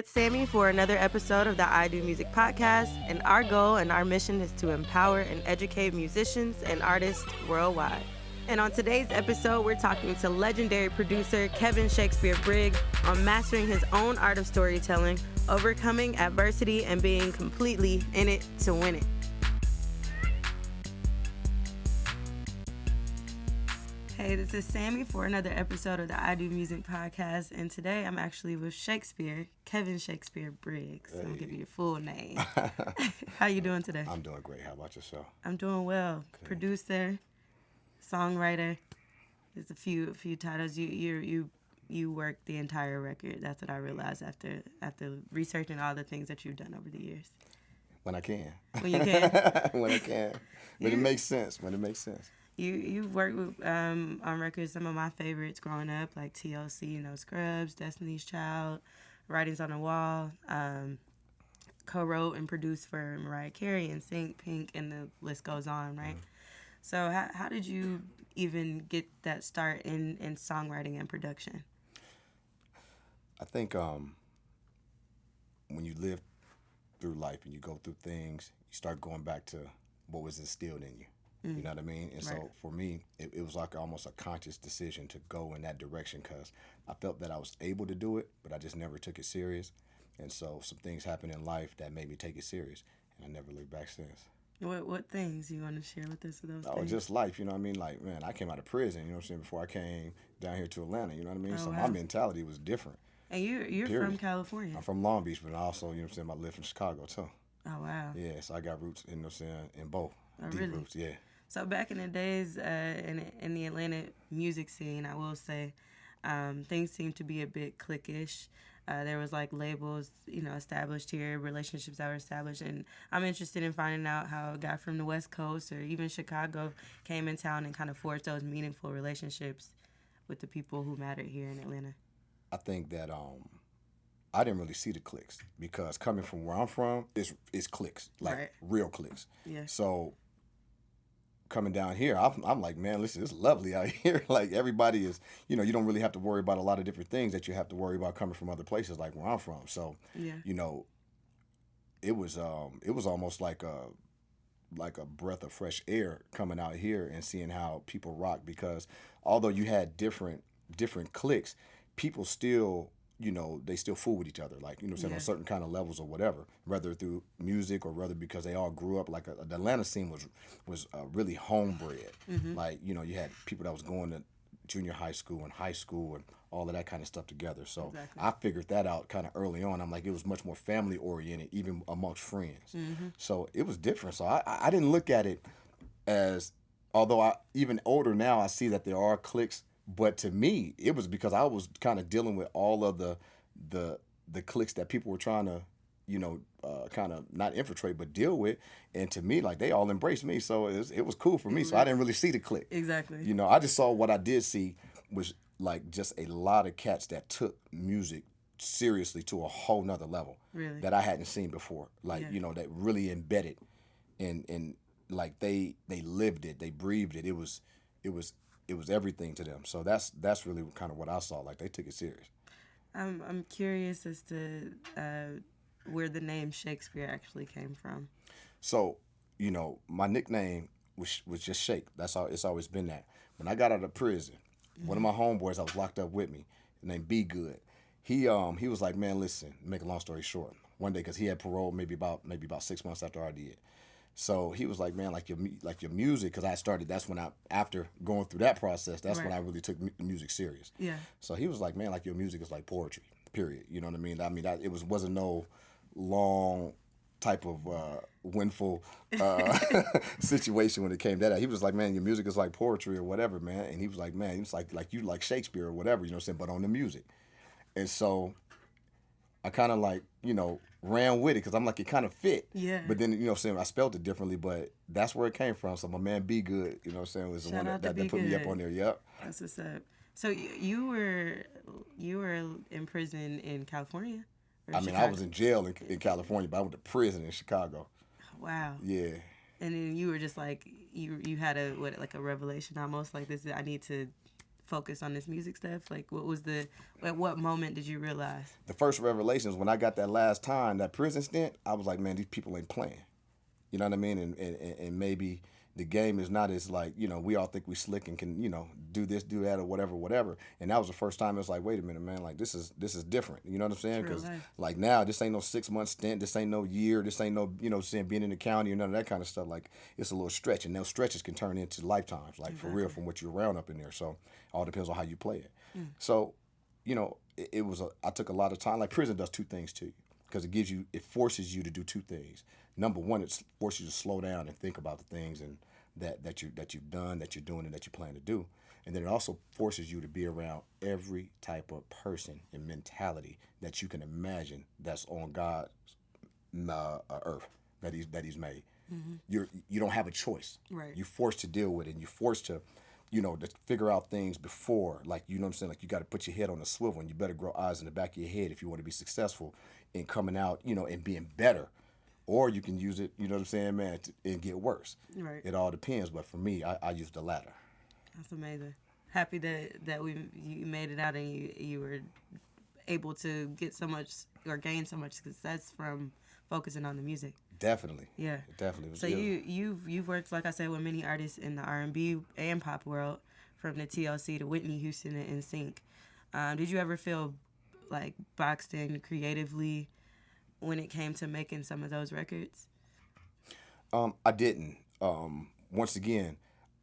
it's Sammy for another episode of the I Do Music podcast, and our goal and our mission is to empower and educate musicians and artists worldwide. And on today's episode, we're talking to legendary producer Kevin Shakespeare Briggs on mastering his own art of storytelling, overcoming adversity, and being completely in it to win it. Hey, this is Sammy for another episode of the I Do Music podcast, and today I'm actually with Shakespeare, Kevin Shakespeare Briggs. Hey. I'm gonna give you your full name. How you doing today? I'm doing great. How about yourself? I'm doing well. Okay. Producer, songwriter. There's a few titles. You work the entire record. That's what I realized after researching all the things that you've done over the years. When I can. When you can. When I can. When it makes sense. You've worked with on records some of my favorites growing up, like TLC, Scrubs, Destiny's Child, Writings on the Wall. Co-wrote and produced for Mariah Carey and Sync, Pink, and the list goes on, right? Mm-hmm. So how did you even get that start in songwriting and production? I think when you live through life and you go through things, you start going back to what was instilled in you. You know what I mean? And right. So for me, it was like almost a conscious decision to go in that direction because I felt that I was able to do it, but I just never took it serious. And so some things happened in life that made me take it serious, and I never looked back since. What things you want to share with us of those things? Oh, just life, you know what I mean? Like, man, I came out of prison, you know what I'm saying, before I came down here to Atlanta, you know what I mean? Oh, so wow. My mentality was different. And you're from California. I'm from Long Beach, but also, you know what I'm saying, I live in Chicago, too. Oh, wow. Yeah, so I got roots, you know what I'm saying, in both. Oh, deep really? Roots, yeah. So back in the days in the Atlanta music scene, I will say, things seemed to be a bit cliquish. There was like labels, established here, relationships that were established, and I'm interested in finding out how a guy from the West Coast or even Chicago came in town and kind of forged those meaningful relationships with the people who mattered here in Atlanta. I think that I didn't really see the cliques because coming from where I'm from, it's cliques, like right. Real cliques. Yeah. So coming down here, I'm like, man, listen, it's lovely out here. Like everybody is, you don't really have to worry about a lot of different things that you have to worry about coming from other places like where I'm from. So, yeah. It was almost like a breath of fresh air coming out here and seeing how people rock because although you had different cliques, people still, they still fool with each other, like, Yeah. on certain kind of levels or whatever, whether through music or whether because they all grew up, like the Atlanta scene was really homebred. Mm-hmm. Like, you had people that was going to junior high school and all of that kind of stuff together. So exactly. I figured that out kind of early on. I'm like, it was much more family oriented, even amongst friends. Mm-hmm. So it was different. So I didn't look at it as, although even older now, I see that there are cliques. But to me, it was because I was kind of dealing with all of the cliques that people were trying to, kind of not infiltrate, but deal with. And to me, like, they all embraced me. So it was cool for me. So I didn't really see the clique. Exactly. I just saw what I did see was, like, just a lot of cats that took music seriously to a whole nother level. Really? That I hadn't seen before. Like, yeah. That really embedded in like, they lived it. They breathed it. It was everything to them. So that's really kind of what I saw. Like, they took it serious. I'm curious as to where the name Shakespeare actually came from. So, my nickname was just Shake. That's all. It's always been that. When I got out of prison, mm-hmm. one of my homeboys I was locked up with me, named Be Good, he was like, man, listen, make a long story short, one day, because he had parole maybe about 6 months after I did. So he was like, man, like your music, because that's when after going through that process, that's right. when I really took music serious. Yeah. So he was like, man, like your music is like poetry, period. You know what I mean? It wasn't no long type of windful situation when it came to that. He was like, man, your music is like poetry or whatever, man. And he was like, man, it's like you like Shakespeare or whatever, but on the music. And so I kind of like, ran with it because I'm like, it kind of fit. Yeah. But then, I spelled it differently, but that's where it came from. So my man Be Good, was the one that put me up on there. Yep. That's what's up. So you were in prison in California? Chicago? I was in jail in California, but I went to prison in Chicago. Wow. Yeah. And then you were just like, you had a revelation almost, like, this, I need to focus on this music stuff? Like, at what moment did you realize? The first revelations when I got that last time, that prison stint, I was like, man, these people ain't playing. You know what I mean? And maybe the game is not as like, we all think we slick and can, do this, do that, or whatever. And that was the first time it's like, wait a minute, man, like this is different. You know what I'm saying? Because like now, this ain't no 6-month stint, this ain't no year, this ain't no, saying being in the county or none of that kind of stuff. Like it's a little stretch, and those stretches can turn into lifetimes, like for real, from what you're around up in there. So all depends on how you play it. So, I took a lot of time. Like prison does two things to you, because it forces you to do two things. Number one, it forces you to slow down and think about the things and that you've done, that you're doing, and that you plan to do. And then it also forces you to be around every type of person and mentality that you can imagine that's on God's earth that he's made. You don't have a choice. Right. You're forced to deal with it, and you're forced to, to figure out things before. Like, you know what I'm saying? Like, you got to put your head on a swivel, and you better grow eyes in the back of your head if you want to be successful in coming out, and being better. Or you can use it, you know what I'm saying, man, and get worse. Right. It all depends. But for me, I use the latter. That's amazing. Happy that you made it out and you were able to get so much or gain so much success from focusing on the music. Definitely. Yeah. Definitely. So you've worked, like I said, with many artists in the R&B and pop world, from the TLC to Whitney Houston and NSYNC. Did you ever feel like boxed in creatively when it came to making some of those records? I didn't. Once again,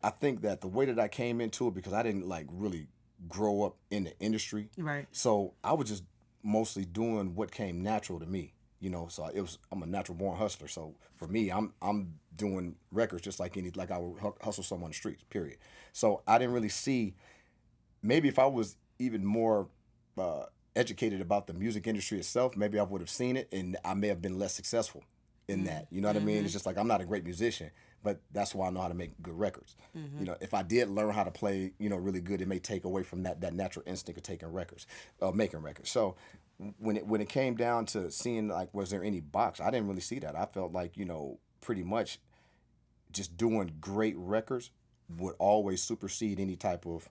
I think that the way that I came into it, because I didn't like really grow up in the industry. Right. So I was just mostly doing what came natural to me. So I'm a natural born hustler. So for me, I'm doing records just like I would hustle some on the streets, period. So I didn't really see, maybe if I was even more educated about the music industry itself, maybe I would have seen it, and I may have been less successful in that. You know what I mean? It's just like, I'm not a great musician, but that's why I know how to make good records. If I did learn how to play, really good, it may take away from that natural instinct of taking records, making records. So when it came down to seeing like, was there any box? I didn't really see that. I felt like, pretty much just doing great records would always supersede any type of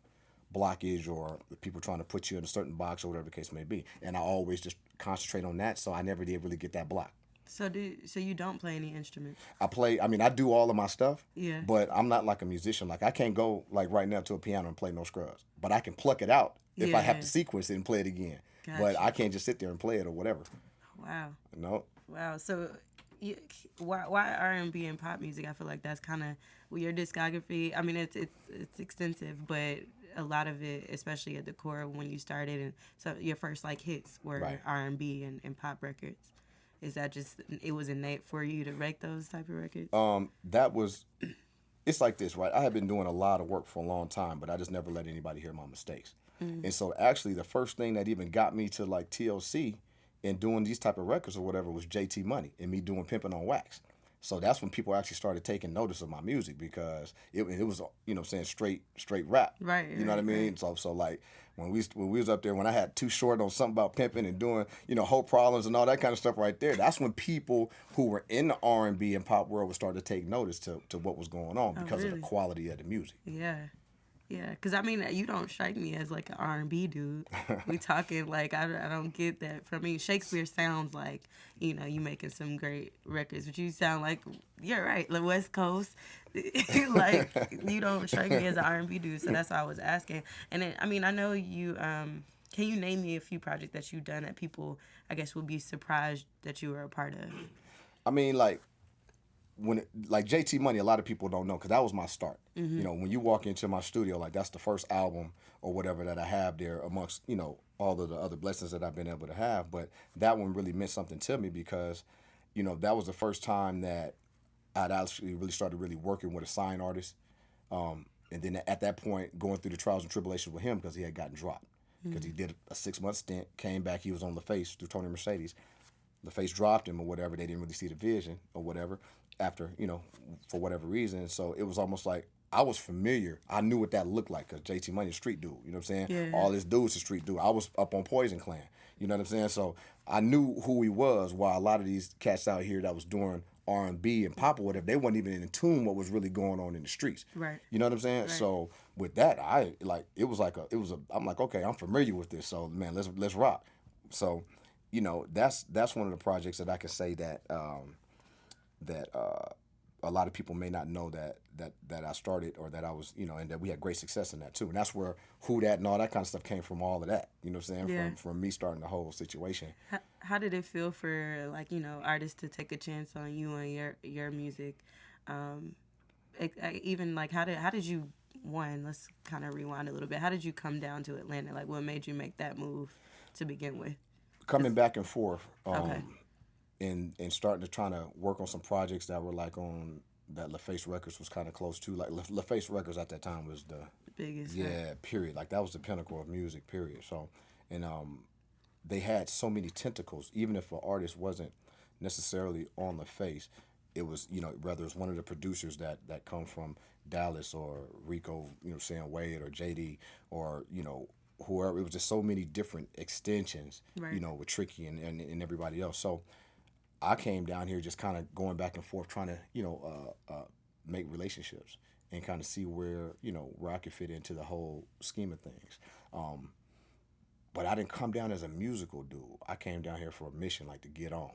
blockage or people trying to put you in a certain box or whatever the case may be. And I always just concentrate on that, so I never did really get that block. So you don't play any instruments? I do all of my stuff, yeah, but I'm not like a musician. Like, I can't go like right now to a piano and play no scrubs, but I can pluck it out if I have to sequence it and play it again. Gotcha. But I can't just sit there and play it or whatever. Wow. No. Wow. So why R&B and pop music? I feel like that's kind of your discography. I mean, it's extensive, but a lot of it, especially at the core when you started, and so your first like hits were right. R&B and pop records. Is that just, it was innate for you to make those type of records? It's like this, right? I have been doing a lot of work for a long time, but I just never let anybody hear my mistakes. And so actually the first thing that even got me to like TLC and doing these type of records or whatever was JT Money and me doing Pimpin' on Wax. So that's when people actually started taking notice of my music, because it was, saying straight rap. Right. You know what I mean? Right. So like when we was up there, when I had Too Short on something about pimping and doing, Hope Problems and all that kind of stuff right there, that's when people who were in the R&B and pop world would start to take notice to what was going on because of the quality of the music. Yeah. Yeah, because I mean, you don't strike me as like an R&B dude. We talking like, I don't get that from me. Shakespeare sounds like, you making some great records, but you sound like, you're right, the West Coast. Like, you don't strike me as an R&B dude, so that's why I was asking. And then, I mean, I know you, can you name me a few projects that you've done that people, I guess, would be surprised that you were a part of? I mean, like JT Money, a lot of people don't know, because that was my start. When you walk into my studio, like, that's the first album or whatever that I have there amongst, all of the other blessings that I've been able to have. But that one really meant something to me because, that was the first time that I'd actually really started really working with a signed artist. And then at that point, going through the trials and tribulations with him because he had gotten dropped. Because he did a 6-month stint, came back, he was on LaFace through Tony Mercedes. LaFace dropped him or whatever. They didn't really see the vision or whatever after, for whatever reason. So it was almost like I was familiar. I knew what that looked like because JT Money is street dude. You know what I'm saying? Yeah. All his dudes are street dude. I was up on Poison Clan. You know what I'm saying? So I knew who he was. While a lot of these cats out here that was doing R&B and pop or whatever, they wasn't even in tune what was really going on in the streets. Right. You know what I'm saying? Right. So with that, I'm like, okay, I'm familiar with this. So man, let's rock. So, you know, that's one of the projects that I can say that a lot of people may not know that I started, or that I was, you know, and that we had great success in that too. And that's where Who Dat and all that kind of stuff came from, all of that. You know what I'm saying? Yeah. From me starting the whole situation. How did it feel for, like, you know, artists to take a chance on you and your music? Even like, how did you, let's kind of rewind a little bit. How did you come down to Atlanta? Like, what made you make that move to begin with? Coming back and forth. Okay. And starting to try to work on some projects that were like on that LaFace Records was kind of close to. Like LaFace Records at that time was the biggest. Yeah, period. Like that was the pinnacle of music, period. So, and they had so many tentacles. Even if an artist wasn't necessarily on LaFace, it was, you know, whether it's one of the producers that come from Dallas, or Rico, you know, saying Wade, or JD, or, you know, whoever. It was just so many different extensions, Right. you know, with Tricky and everybody else. So I came down here just kind of going back and forth, trying to, you know, make relationships and kind of see where, you know, where I could fit into the whole scheme of things. But I didn't come down as a musical dude. I came down here for a mission, like to get on.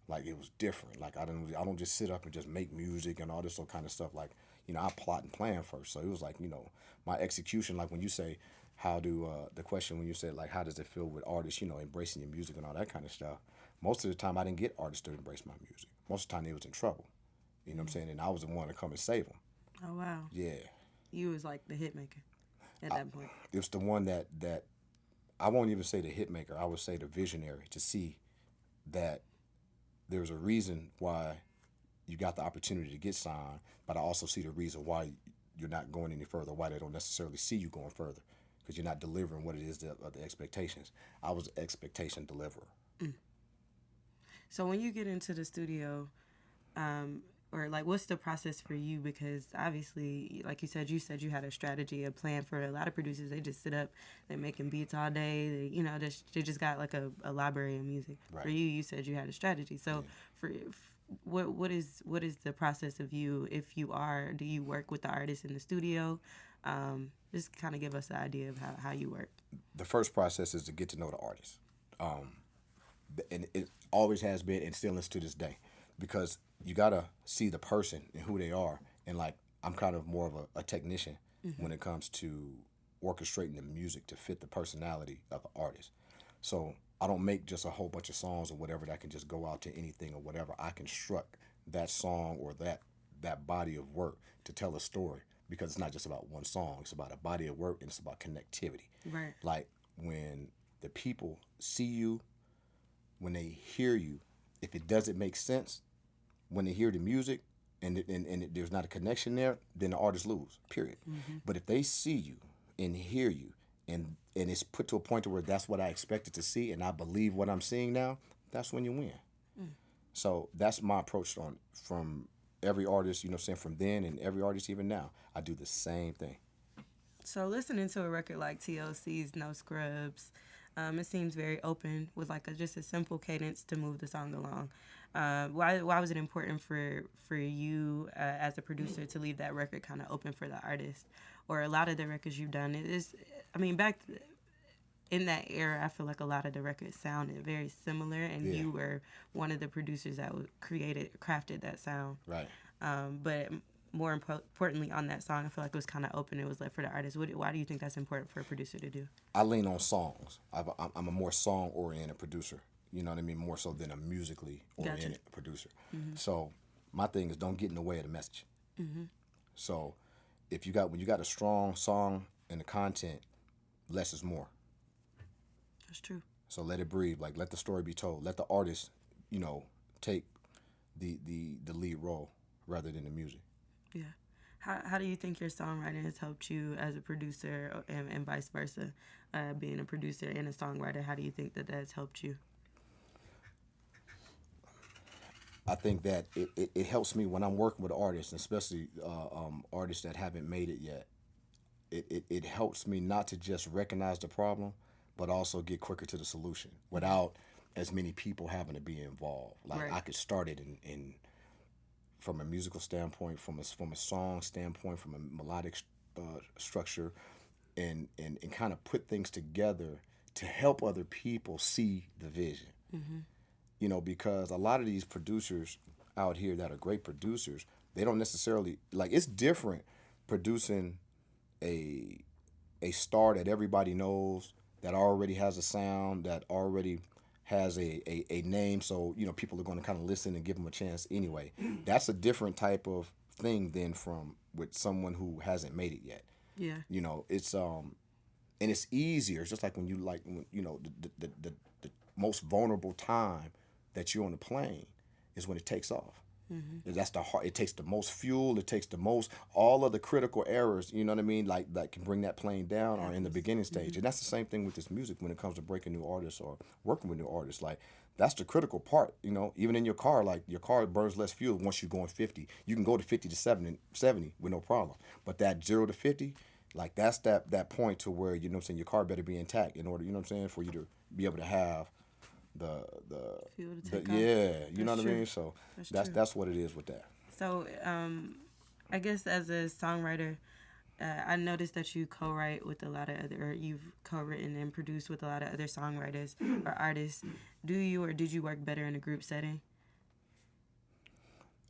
Like it was different. Like I don't just sit up and just make music and all this kind of stuff. Like, you know, I plot and plan first. So it was like, you know, my execution. Like when you say, the question when you said like, how does it feel with artists, you know, embracing your music and all that kind of stuff? Most of the time, I didn't get artists to embrace my music. Most of the time, they was in trouble. You know what I'm saying? And I was the one to come and save them. Oh, wow. Yeah. You was like the hit maker at that point. It was the one that I won't even say the hit maker. I would say the visionary, to see that there's a reason why you got the opportunity to get signed, but I also see the reason why you're not going any further, why they don't necessarily see you going further, because you're not delivering what it is, the expectations. I was an expectation deliverer. So when you get into the studio, or like, what's the process for you? Because obviously, like you said you had a strategy, a plan. For a lot of producers, they just sit up, they're making beats all day. They, you know, they just got like a library of music. Right. For you said you had a strategy. So what is the process of you? If you are, do you work with the artist in the studio? Just kind of give us an idea of how you work. The first process is to get to know the artist. And it always has been, and still is to this day, because you gotta see the person and who they are. And like, I'm kind of more of a technician when it comes to orchestrating the music to fit the personality of the artist. So I don't make just a whole bunch of songs or whatever that can just go out to anything or whatever. I construct that song or that body of work to tell a story, because it's not just about one song. It's about a body of work, and it's about connectivity. Right. Like when the people see you, when they hear you, if it doesn't make sense, when they hear the music and there's not a connection there, then the artists lose, period. But if they see you and hear you, and it's put to a point to where that's what I expected to see, and I believe what I'm seeing now, that's when you win. So that's my approach from every artist, you know what I'm saying, from then, and every artist even now. I do the same thing. So listening to a record like TLC's No Scrubs, it seems very open with like just a simple cadence to move the song along. Why was it important for you as a producer to leave that record kind of open for the artist? Or a lot of the records you've done, back in that era, I feel like a lot of the records sounded very similar, and you were one of the producers that crafted that sound. Right. But more importantly, on that song, I feel like it was kind of open. It was left for the artist. Why do you think that's important for a producer to do? I lean on songs. I'm a more song-oriented producer. You know what I mean? More so than a musically oriented producer. So my thing is, don't get in the way of the message. So when you got a strong song and the content, less is more. That's true. So let it breathe. Like, let the story be told. Let the artist, you know, take the lead role rather than the music. Yeah. How do you think your songwriting has helped you as a producer, and vice versa? Being a producer and a songwriter, how do you think that has helped you? I think that it helps me when I'm working with artists, especially artists that haven't made it yet. It helps me not to just recognize the problem, but also get quicker to the solution without as many people having to be involved. Like Right. I could start it in from a musical standpoint, from a song standpoint, from a melodic structure, and kind of put things together to help other people see the vision. You know, because a lot of these producers out here that are great producers, they don't necessarily like. It's different producing a star that everybody knows, that already has a sound, that already has a name, so you know people are going to kind of listen and give them a chance anyway. That's a different type of thing than from with someone who hasn't made it yet. Yeah. You know, it's and it's easier. It's just like when you you know the most vulnerable time that you're on the plane is when it takes off. That's the hard. It takes the most fuel. It takes the most all of the critical errors. You know what I mean? Like that can bring that plane down, or in the beginning stage. And that's the same thing with this music when it comes to breaking new artists or working with new artists. Like that's the critical part. You know, even in your car, like your car burns less fuel once you're going 50. You can go to 50 to 70 with no problem. But that 0 to 50, like that's that point to where you know what I'm saying your car better be intact in order. You know what I'm saying for you to be able to have the Fuel to take off. yeah. You know That's what I true. mean? So That's true. that's what it is with that. So, I guess as a songwriter, I noticed that you co-write with a lot of other, or you've co-written and produced with a lot of other songwriters or artists. Do you or did you work better in a group setting?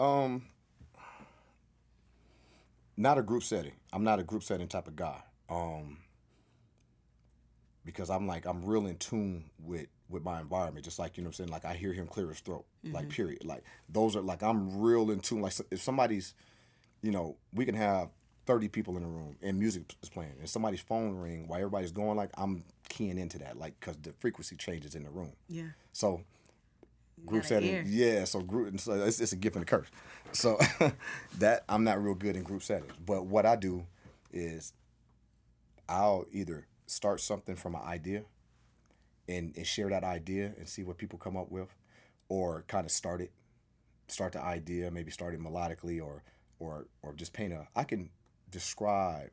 Um, Not a group setting. I'm not a group setting type of guy. Because I'm real in tune with my environment. Just like you know what I'm saying. Like I hear him clear his throat. Like period. Like those are like I'm real in tune. Like if somebody's, you know, we can have 30 people in the room and music is playing and somebody's phone ring while everybody's going. Like I'm keying into that. Like because the frequency changes in the room. Yeah. So group Got an setting, ear. yeah. So group, and so it's a gift and a curse. So that I'm not real good in group settings. But what I do is I'll either start something from an idea and share that idea and see what people come up with, or kind of start the idea, maybe start it melodically, or just paint a. I can describe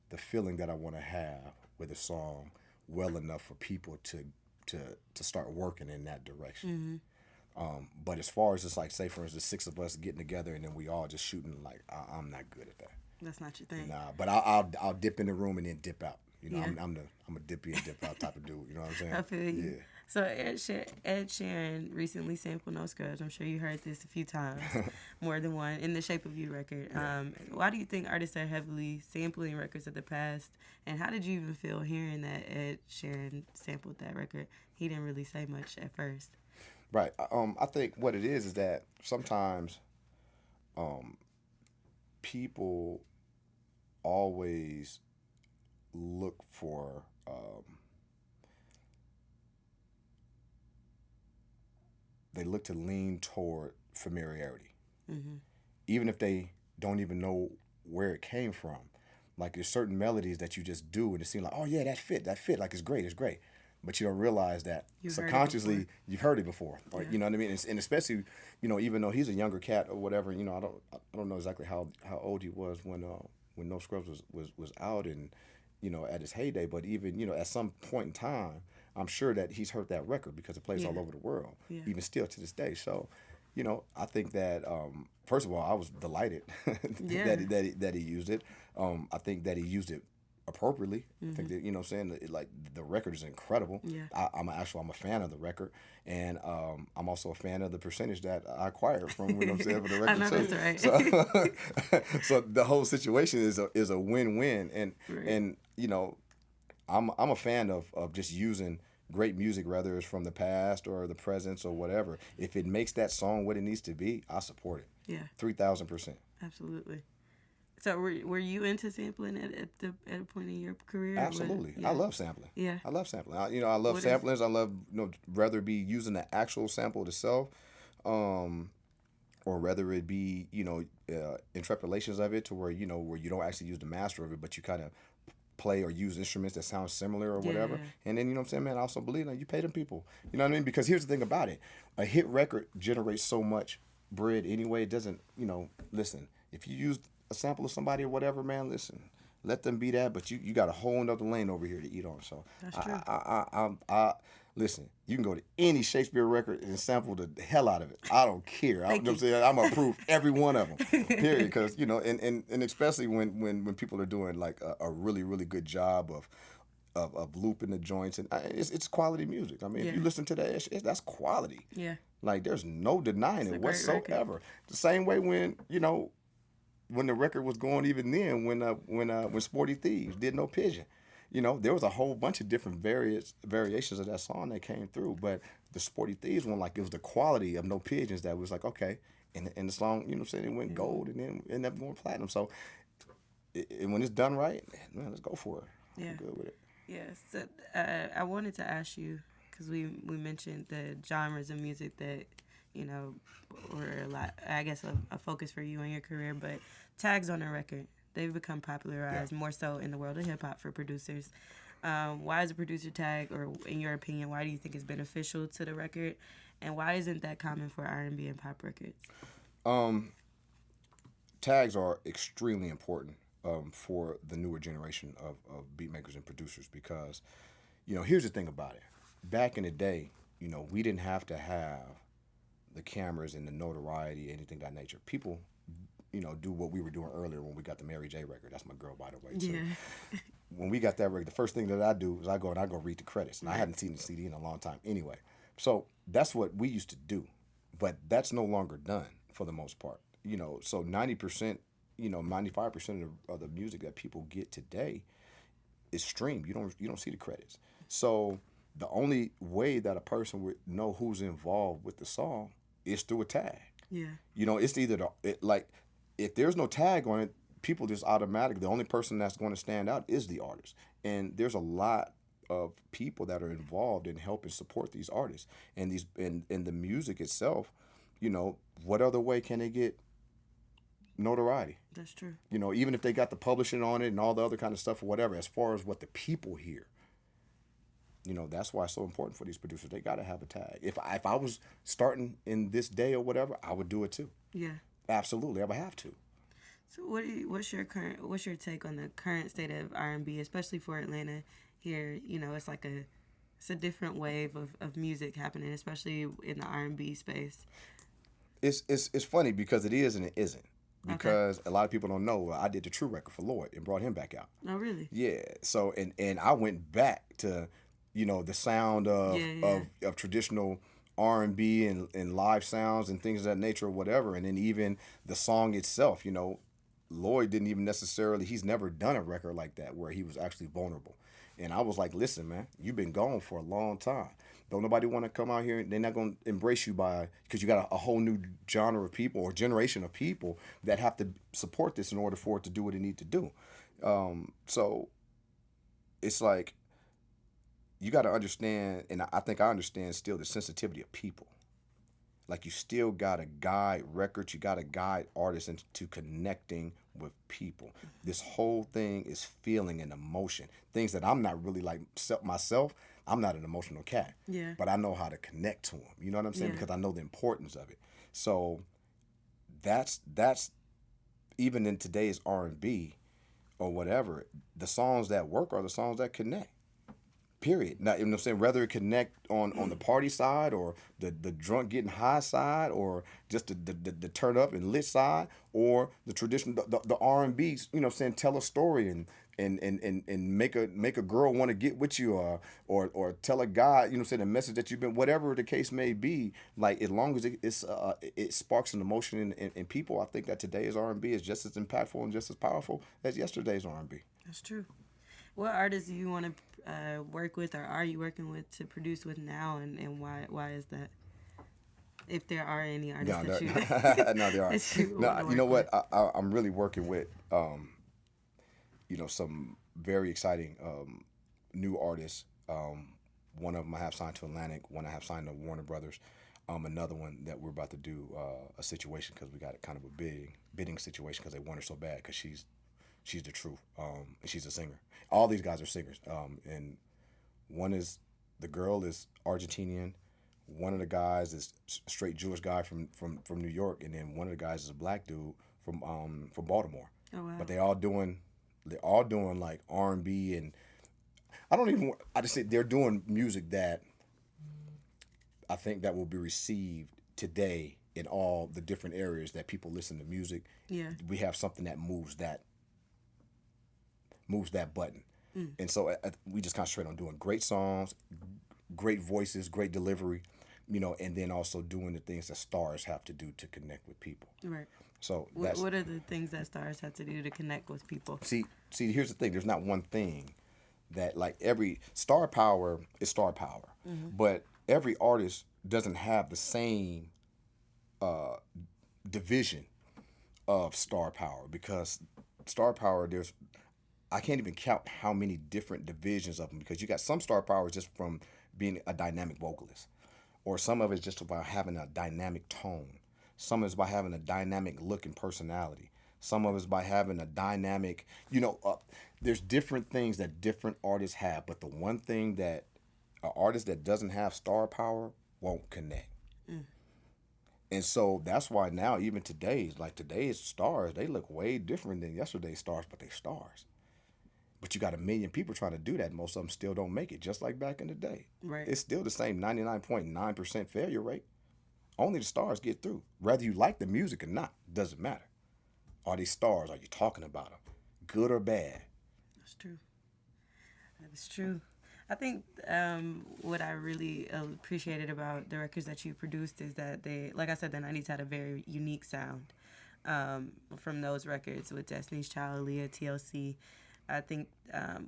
the feeling that I want to have with a song well enough for people to start working in that direction. But as far as just like say for instance 6 of us getting together and then we all just shooting, like I'm not good at that. That's not your thing. Nah, but I'll dip in the room and then dip out. You know, Yeah. I'm a dip in, dip out type of dude. You know what I'm saying? I feel you. Yeah. So Ed Sheeran recently sampled No Scrubs. I'm sure you heard this a few times, more than one, in the Shape of You record. Why do you think artists are heavily sampling records of the past? And how did you even feel hearing that Ed Sheeran sampled that record? He didn't really say much at first. Right. I think what it is that sometimes people always look for they look to lean toward familiarity, even if they don't even know where it came from. Like there's certain melodies that you just do and it seems like, oh yeah, that fit, like it's great, but you don't realize that You've heard it subconsciously before. you've heard it before, or Yeah. you know what I mean. And especially, you know, even though he's a younger cat or whatever, you know, I don't know exactly how old he was when No Scrubs was out and you know at his heyday, but even you know at some point in time, I'm sure that he's heard that record because it plays Yeah. all over the world, Yeah. even still to this day. So, you know, I think that first of all, I was delighted Yeah. that he used it. I think that he used it appropriately. I think that you know what I'm saying like the record is incredible. Yeah. I'm a fan of the record, and I'm also a fan of the percentage that I acquired from what I'm saying for the I record know too. that's right. So the whole situation is a win-win, and Right. and you know I'm a fan of just using great music, whether it's from the past or the present or whatever. If it makes that song what it needs to be, I support it. Yeah. 3,000%. Absolutely. So were you into sampling at a point in your career? or what? Absolutely. Yeah. I love sampling. Yeah. I love sampling. I love What is- samplings. I love, whether it be using the actual sample itself, or whether it be, interpolations of it to where, where you don't actually use the master of it, but you kind of play or use instruments that sound similar or whatever. Yeah. And then, you know what I'm saying, man, I also believe that you pay them people. You know what I mean? Because here's the thing about it. A hit record generates so much bread anyway. It doesn't, you know, listen, if you use a sample of somebody or whatever, man, listen, let them be that, but you got a whole nother lane over here to eat on. So That's true. I listen, you can go to any Shakespeare record and sample the hell out of it. I don't care. You know what I'm saying? I'm gonna approve every one of them. Period. Because, you know, and especially when people are doing like a really, really good job of looping the joints, and it's quality music. I mean, if you listen to that, that's quality. Yeah. Like, there's no denying it whatsoever. Record. The same way when, you know, when the record was going, even then, when Sporty Thieves did No Pigeon, you know, there was a whole bunch of different variations of that song that came through. But the Sporty Thieves one, like, it was the quality of No Pigeons that was like, okay, and the song, you know what I'm saying, it went gold and then ended up going platinum. So when it's done right, man, let's go for it. Yeah. I'm good with it. Yeah. So I wanted to ask you, because we mentioned the genres of music that, you know, were a lot, I guess, a focus for you in your career, but tags on a record, they've become popularized more so in the world of hip hop for producers. Why is a producer tag, or in your opinion, why do you think it's beneficial to the record, and why isn't that common for R&B and pop records? Tags are extremely important for the newer generation of beat makers and producers because, you know, here's the thing about it. Back in the day, you know, we didn't have to have the cameras and the notoriety, anything of that nature. People, you know, do what we were doing earlier when we got the Mary J record. That's my girl, by the way, too. Yeah. When we got that record, the first thing that I do is I go read the credits. And I hadn't seen the CD in a long time anyway. So that's what we used to do. But that's no longer done for the most part. You know, so 90%, you know, 95% of the music that people get today is streamed. You don't see the credits. So the only way that a person would know who's involved with the song is through a tag. Yeah. You know, it's either if there's no tag on it, people just automatically, the only person that's going to stand out is the artist. And there's a lot of people that are involved in helping support these artists and the music itself. You know, what other way can they get notoriety? That's true. You know, even if they got the publishing on it and all the other kind of stuff or whatever, as far as what the people hear. You know, that's why it's so important for these producers. They got to have a tag. If I was starting in this day or whatever, I would do it too. Yeah. Absolutely, I would have to. So what's your take on the current state of R&B, especially for Atlanta? Here, you know, it's a different wave of music happening, especially in the R&B space. It's funny because it is and it isn't. Because a lot of people don't know, I did the True record for Lloyd and brought him back out. Oh, really? Yeah. So and I went back to, you know, the sound of traditional R&B and live sounds and things of that nature or whatever. And then even the song itself, you know, Lloyd didn't even necessarily, he's never done a record like that where he was actually vulnerable. And I was like, listen, man, you've been gone for a long time. Don't nobody want to come out here. They're not going to embrace you because you got a whole new genre of people or generation of people that have to support this in order for it to do what it needs to do. So it's like, you got to understand, and I think I understand still, the sensitivity of people. Like, you still got to guide records, you got to guide artists into connecting with people. This whole thing is feeling and emotion. Things that I'm not really like myself. I'm not an emotional cat. Yeah. But I know how to connect to them. You know what I'm saying? Yeah. Because I know the importance of it. So that's even in today's R&B or whatever, the songs that work are the songs that connect. Period. Now, you know what I'm saying? Whether it connect on the party side or the drunk getting high side or just the turn up and lit side or the traditional, the R&B, you know what I'm saying, tell a story and make a girl want to get with you or tell a guy, you know what I'm saying, a message that you've been, whatever the case may be, like, as long as it sparks an emotion in people, I think that today's R&B is just as impactful and just as powerful as yesterday's R&B. That's true. What artists do you want to work with, or are you working with to produce with now, and why is that? If there are any artists that you no, there are. No, you know what? I'm really working with you know, some very exciting new artists. One of them I have signed to Atlantic, one I have signed to Warner Brothers. Another one that we're about to do a situation because we got kind of a bidding situation because they want her so bad because she's she's the truth. And she's a singer. All these guys are singers. And one is, the girl is Argentinian. One of the guys is straight Jewish guy from New York, and then one of the guys is a black dude from Baltimore. Oh wow. But they're all doing like R&B, and I just say they're doing music that I think that will be received today in all the different areas that people listen to music. Yeah. We have something that moves that button. And so we just concentrate on doing great songs, great voices, great delivery, and then also doing the things that stars have to do to connect with people. Right. So what are the things that stars have to do to connect with people? See, here's the thing. There's not one thing that, like, every star power is star power, but every artist doesn't have the same division of star power, because star power, I can't even count how many different divisions of them, because you got some star power just from being a dynamic vocalist, or some of it's just about having a dynamic tone. Some is by having a dynamic look and personality. Some of it's by having a dynamic, there's different things that different artists have, but the one thing that an artist that doesn't have star power won't connect. And so that's why now, even today's stars, they look way different than yesterday's stars, but they stars. But you got 1 million people trying to do that. Most of them still don't make it, just like back in the day. Right. It's still the same 99.9% failure rate. Only the stars get through. Whether you like the music or not, doesn't matter. Are they stars? Are you talking about them? Good or bad? That's true. That is true. I think what I really appreciated about the records that you produced is that they, like I said, the 90s had a very unique sound from those records with Destiny's Child, Aaliyah, TLC. I think,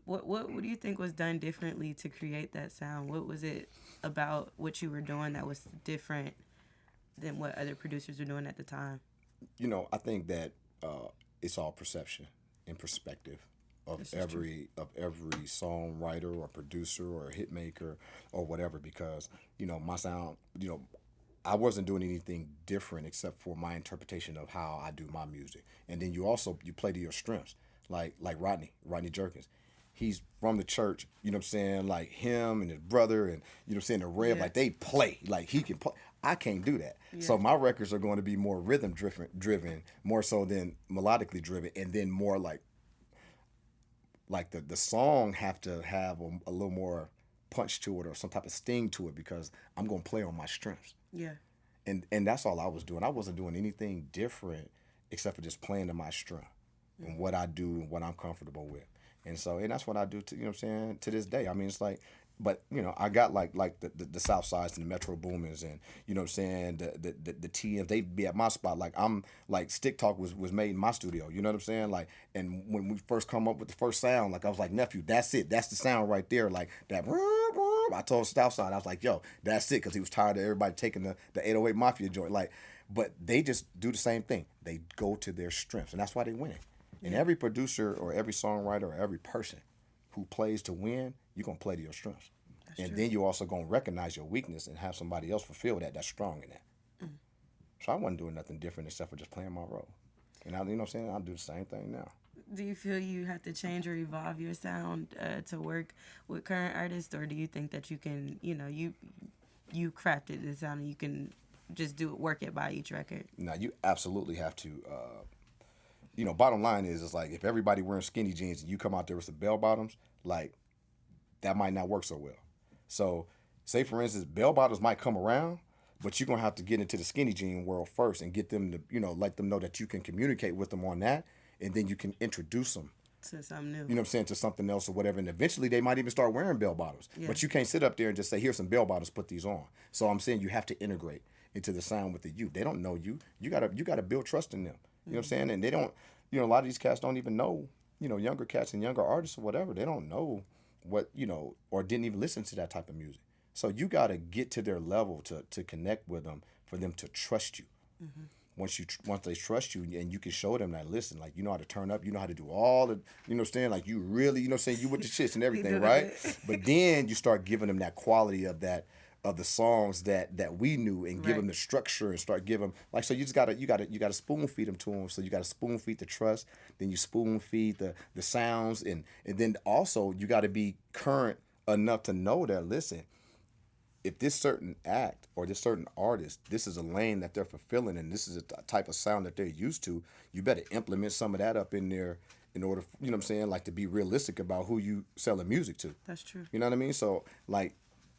what do you think was done differently to create that sound? What was it about what you were doing that was different than what other producers were doing at the time? I think that it's all perception and perspective of every songwriter or producer or hit maker or whatever, because my sound, I wasn't doing anything different except for my interpretation of how I do my music. And then you play to your strengths. Like Rodney Jerkins. He's from the church, like him and his brother, and the Rev, like they play, like he can play. I can't do that. Yeah. So my records are going to be more rhythm driven, more so than melodically driven, and then more like the song have to have a little more punch to it or some type of sting to it, because I'm going to play on my strengths. Yeah. And that's all I was doing. I wasn't doing anything different except for just playing to my strength. And what I do and what I'm comfortable with. And that's what I do to this day. I mean, it's like, but I got like the South Sides and the Metro Boomers, and the TMs, they be at my spot. Like, I'm like, Stick Talk was made in my studio, you know what I'm saying? Like, and when we first come up with the first sound, like I was like, nephew, that's it. That's the sound right there. Like that. I told Southside, I was like, yo, that's it, because he was tired of everybody taking the 808 Mafia joint. Like, but they just do the same thing. They go to their strengths, and that's why they win it. And every producer or every songwriter or every person who plays to win, you're going to play to your strengths. That's true. Then you're also going to recognize your weakness and have somebody else fulfill that's strong in that. So I wasn't doing nothing different except for just playing my role. And I'll do the same thing now. Do you feel you have to change or evolve your sound to work with current artists, or do you think that you can, you crafted the sound and you can just work it by each record? No, you absolutely have to... bottom line is, it's like, if everybody wearing skinny jeans and you come out there with some bell bottoms, like, that might not work so well. So, say for instance, bell bottoms might come around, but you're gonna have to get into the skinny jean world first and get them to, let them know that you can communicate with them on that, and then you can introduce them to something new. To something else or whatever, and eventually they might even start wearing bell bottoms. Yeah. But you can't sit up there and just say, "Here's some bell bottoms, put these on." So I'm saying you have to integrate into the sound with the youth. They don't know you. You gotta build trust in them. You know what I'm saying? And they don't, a lot of these cats don't even know, younger cats and younger artists or whatever, they don't know what, or didn't even listen to that type of music. So you got to get to their level to connect with them, for them to trust you. Mm-hmm. Once they trust you, and you can show them that, listen, like, you know how to turn up, you know how to do all the, like, you really, you with the shits and everything, right? But then you start giving them that quality of that of the songs that we knew and give Right. them the structure and start give them like so you gotta spoon feed them to them. So you gotta spoon feed the trust, then you spoon feed the sounds, and then also you gotta be current enough to know that, listen, if this certain act or this certain artist, this is a lane that they're fulfilling and this is a type of sound that they're used to, you better implement some of that up in there in order, you know what I'm saying, like to be realistic about who you selling music to. That's true. You know what I mean? So like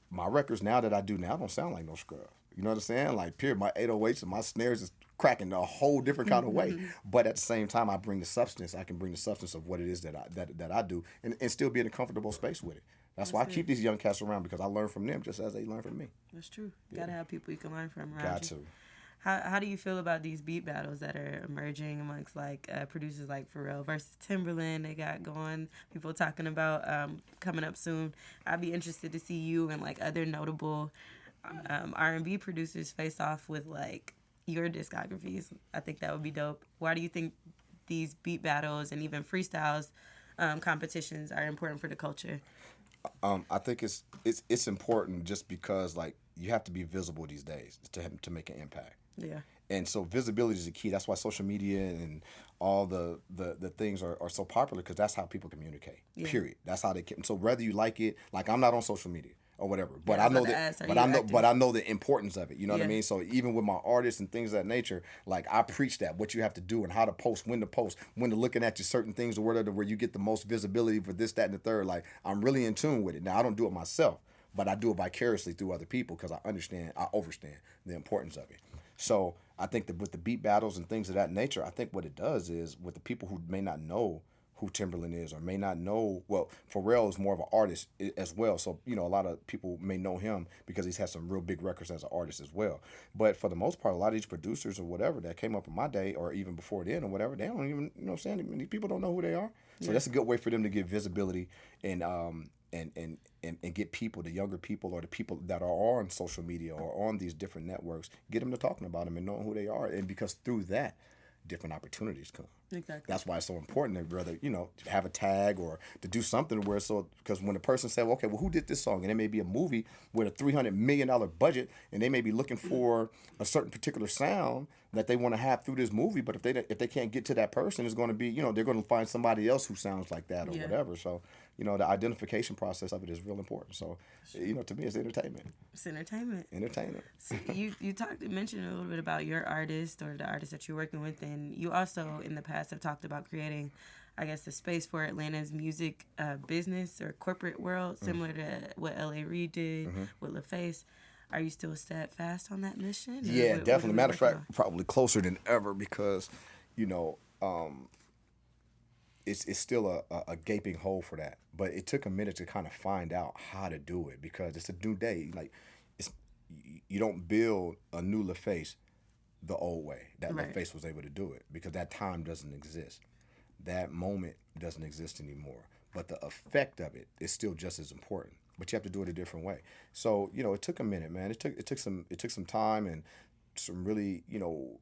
my records now that I do now don't sound like no scrub. You know what I'm saying? Like period, my 808s and my snares is cracking a whole different kind of way. But at the same time, I bring the substance. I can bring the substance of what it is that I do, and still be in a comfortable space with it. That's why I keep these young cats around, because I learn from them just as they learn from me. That's true. You gotta have people you can learn from around Got you. to. How do you feel about these beat battles that are emerging amongst like producers like Pharrell versus Timberland? They got going. People talking about coming up soon. I'd be interested to see you and like other notable R&B producers face off with like your discographies. I think that would be dope. Why do you think these beat battles and even freestyles competitions are important for the culture? I think it's important just because like you have to be visible these days to make an impact. Yeah. And so visibility is the key. That's why social media and all the things are so popular, because that's how people communicate. Yeah. Period. That's how they can. So whether you like it, like I'm not on social media or whatever, but Yeah, I I was know about to that. ask, are But you I know, active? but I know the importance of it. You know what I Yeah. mean? So even with my artists and things of that nature, like I preach that what you have to do and how to post, when to looking at your certain things or whatever, where you get the most visibility for this, that, and the third. Like I'm really in tune with it. Now I don't do it myself, but I do it vicariously through other people because I overstand the importance of it. So I think that with the beat battles and things of that nature, I think what it does is with the people who may not know who Timberland is or may not know, well, Pharrell is more of an artist as well. So, you know, a lot of people may know him because he's had some real big records as an artist as well. But for the most part, a lot of these producers or whatever that came up in my day or even before then or whatever, they don't even, you know what I'm saying? These people don't know who they are. So that's a good way for them to get visibility and get people, the younger people or the people that are on social media or on these different networks, get them to talking about them and knowing who they are. And because through that, different opportunities come. Exactly. That's why it's so important to rather, you know, have a tag or to do something where because when the person said, well, okay, well, who did this song? And it may be a movie with a $300 million budget and they may be looking for a certain particular sound that they want to have through this movie. But if they can't get to that person, it's going to be, you know, they're going to find somebody else who sounds like that or whatever. So, you know, the identification process of it is real important. So, you know, to me, it's entertainment. It's entertainment. Entertainment. So you mentioned a little bit about your artist or the artist that you're working with, and you also in the past have talked about creating, I guess, a space for Atlanta's music business or corporate world, similar to what L.A. Reid did with LaFace. Are you still steadfast on that mission? Yeah, definitely. Matter of fact, probably closer than ever because, you know, it's still a gaping hole for that. But it took a minute to kind of find out how to do it because it's a new day. Like, you don't build a new LaFace the old way that LaFace was able to do it because that time doesn't exist. That moment doesn't exist anymore. But the effect of it is still just as important. But you have to do it a different way. So, you know, it took a minute, man. It took some time and some really, you know,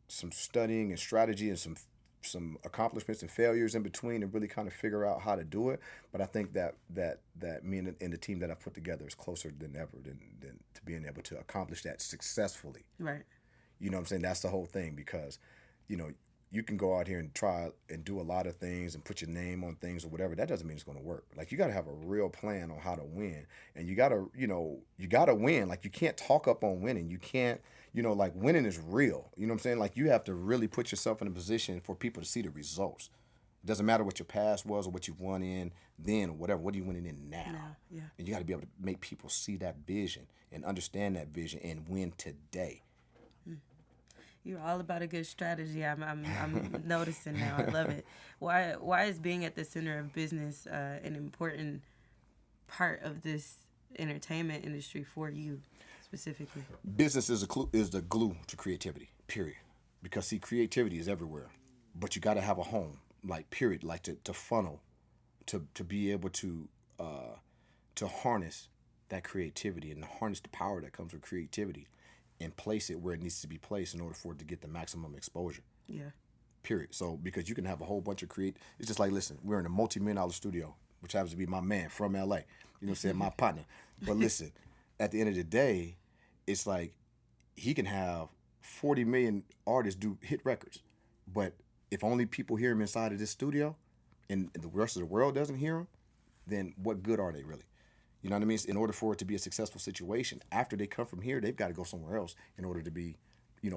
some studying and strategy and some accomplishments and failures in between to really kind of figure out how to do it. But I think that me and the team that I put together is closer than ever than to being able to accomplish that successfully. Right. You know what I'm saying? That's the whole thing because, you know, you can go out here and try and do a lot of things and put your name on things or whatever. That doesn't mean it's going to work. Like, you got to have a real plan on how to win. And you got to win. Like, you can't talk up on winning. You can't, you know, like, winning is real. You know what I'm saying? Like, you have to really put yourself in a position for people to see the results. It doesn't matter what your past was or what you won in then or whatever. What are you winning in now? Yeah. And you got to be able to make people see that vision and understand that vision and win today. You're all about a good strategy. I'm noticing now. I love it. Why is being at the center of business an important part of this entertainment industry for you specifically? Business is the glue to creativity. Period. Because see, creativity is everywhere, but you got to have a home. Like, period. Like to funnel, to be able to harness that creativity and harness the power that comes with creativity. And place it where it needs to be placed in order for it to get the maximum exposure. Yeah. Period. So because you can have a whole bunch of it's just like, listen, we're in a multi-million-dollar studio, which happens to be my man from LA. You know what I'm saying? My partner. But listen, at the end of the day, it's like he can have 40 million artists do hit records, but if only people hear him inside of this studio and the rest of the world doesn't hear him, then what good are they really? You know what I mean? In order for it to be a successful situation, after they come from here, they've got to go somewhere else in order to be,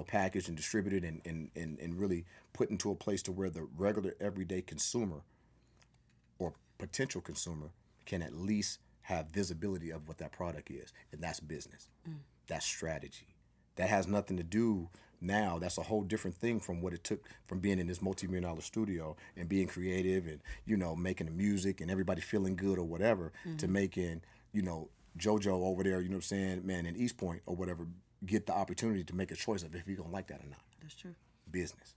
packaged and distributed and really put into a place to where the regular everyday consumer or potential consumer can at least have visibility of what that product is. And that's business. That's strategy. That has nothing to do now. That's a whole different thing from what it took from being in this multi-million-dollar studio and being creative and, making the music and everybody feeling good or whatever to making, JoJo over there, you know what I'm saying, man, in East Point or whatever, get the opportunity to make a choice of if you're going to like that or not. That's true. Business.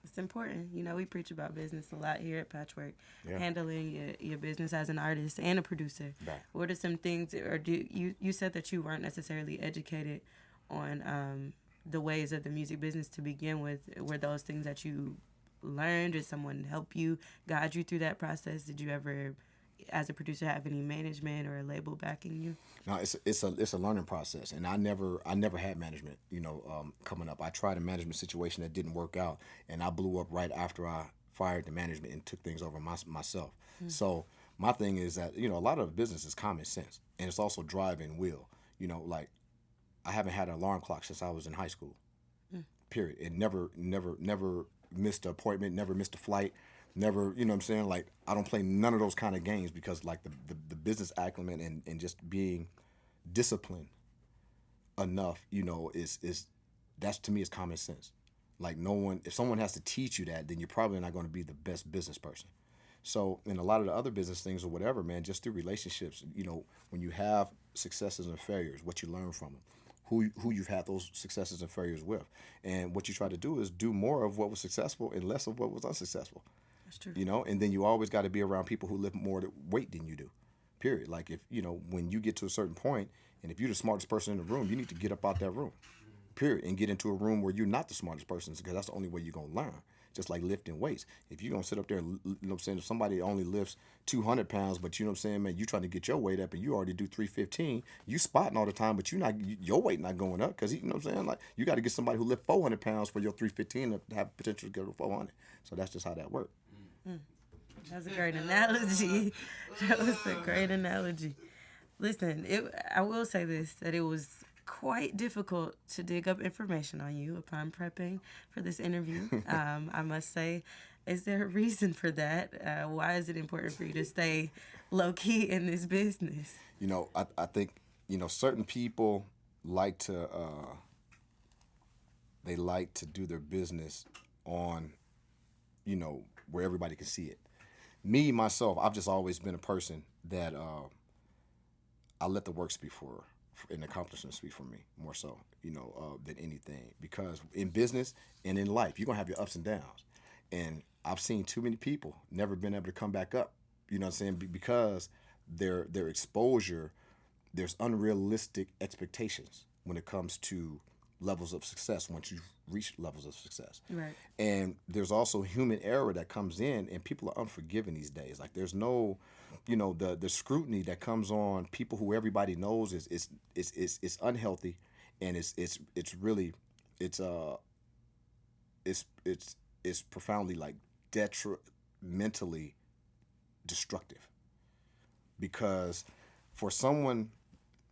It's important. We preach about business a lot here at Patchwerk. Yeah. Handling your business as an artist and a producer. Right. What are some things, or you said that you weren't necessarily educated on the ways of the music business to begin with. Were those things that you learned? Did someone help you, guide you through that process? Did you ever, as a producer, have any management or a label backing you? No, it's a learning process, and I never had management. Coming up, I tried a management situation that didn't work out, and I blew up right after I fired the management and took things over myself. So my thing is that a lot of business is common sense, and it's also drive and will. Like I haven't had an alarm clock since I was in high school. Period. It never missed an appointment, never missed a flight. Never, what I'm saying? Like, I don't play none of those kind of games because, like, the business acumen and just being disciplined enough, is that's, to me, is common sense. Like, if someone has to teach you that, then you're probably not going to be the best business person. So, in a lot of the other business things or whatever, man, just through relationships, when you have successes and failures, what you learn from them, who you've had those successes and failures with. And what you try to do is do more of what was successful and less of what was unsuccessful. That's true. And then you always got to be around people who lift more weight than you do, period. Like if, when you get to a certain point, and if you're the smartest person in the room, you need to get up out that room, period, and get into a room where you're not the smartest person because that's the only way you're going to learn. Just like lifting weights. If you're going to sit up there and, if somebody only lifts 200 pounds, but man, you trying to get your weight up and you already do 315, you spotting all the time, but your weight not going up because, like you got to get somebody who lift 400 pounds for your 315 to have potential to go to 400. So that's just how that works. That's a great analogy. That was a great analogy. Listen, I will say this, that it was quite difficult to dig up information on you upon prepping for this interview. I must say, is there a reason for that? Why is it important for you to stay low-key in this business? I think, certain people like to, they like to do their business on, where everybody can see it. Me, myself, I've just always been a person that I let the work speak for and accomplishments speak for me more so, than anything. Because in business and in life, you're going to have your ups and downs. And I've seen too many people never been able to come back up, because their exposure, there's unrealistic expectations when it comes to levels of success once you've reached levels of success. Right. And there's also human error that comes in, and people are unforgiving these days. Like there's no, the scrutiny that comes on people who everybody knows is unhealthy, and it's really profoundly like detrimentally destructive. Because for someone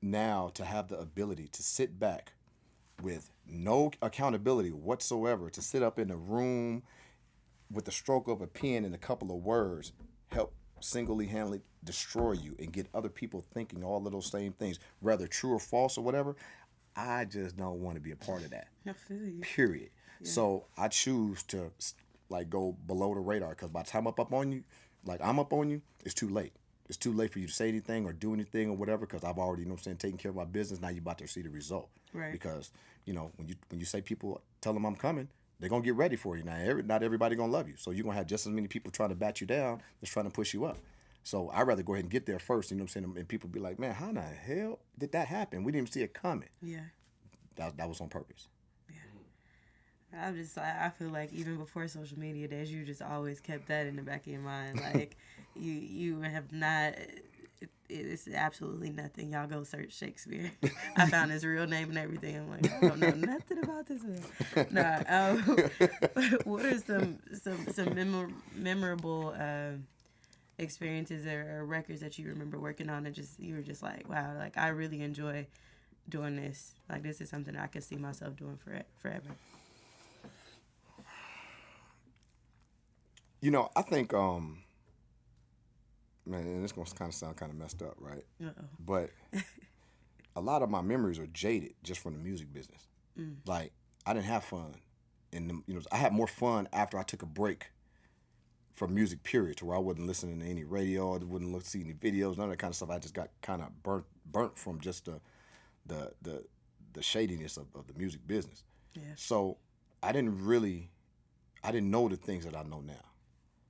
now to have the ability to sit back with no accountability whatsoever, to sit up in a room with the stroke of a pen and a couple of words, help single-handedly destroy you and get other people thinking all of those same things, whether true or false or whatever, I just don't want to be a part of that. I feel you. Period. Yeah. So I choose to like go below the radar, because by the time I'm up on you, it's too late. It's too late for you to say anything or do anything or whatever, because I've already, taken care of my business. Now you're about to see the result. Right. Because, when you say people, tell them I'm coming, they're going to get ready for you. Now, not everybody going to love you. So you're going to have just as many people trying to bat you down as trying to push you up. So I'd rather go ahead and get there first, and people be like, man, how in the hell did that happen? We didn't even see it coming. Yeah. That was on purpose. I feel like even before social media days, you just always kept that in the back of your mind. Like, you have not It's absolutely nothing. Y'all go search Shakespeare. I found his real name and everything. I'm like, I don't know nothing about this man. What are some memorable experiences or records that you remember working on and just you were just like, wow, like I really enjoy doing this. Like this is something I could see myself doing forever. I think man, and it's gonna kind of sound kind of messed up, right? Uh-oh. But a lot of my memories are jaded just from the music business. Like I didn't have fun, and I had more fun after I took a break from music, period, to where I wasn't listening to any radio, I wouldn't see any videos, none of that kind of stuff. I just got kind of burnt from just the shadiness of the music business. Yeah. So I didn't know the things that I know now.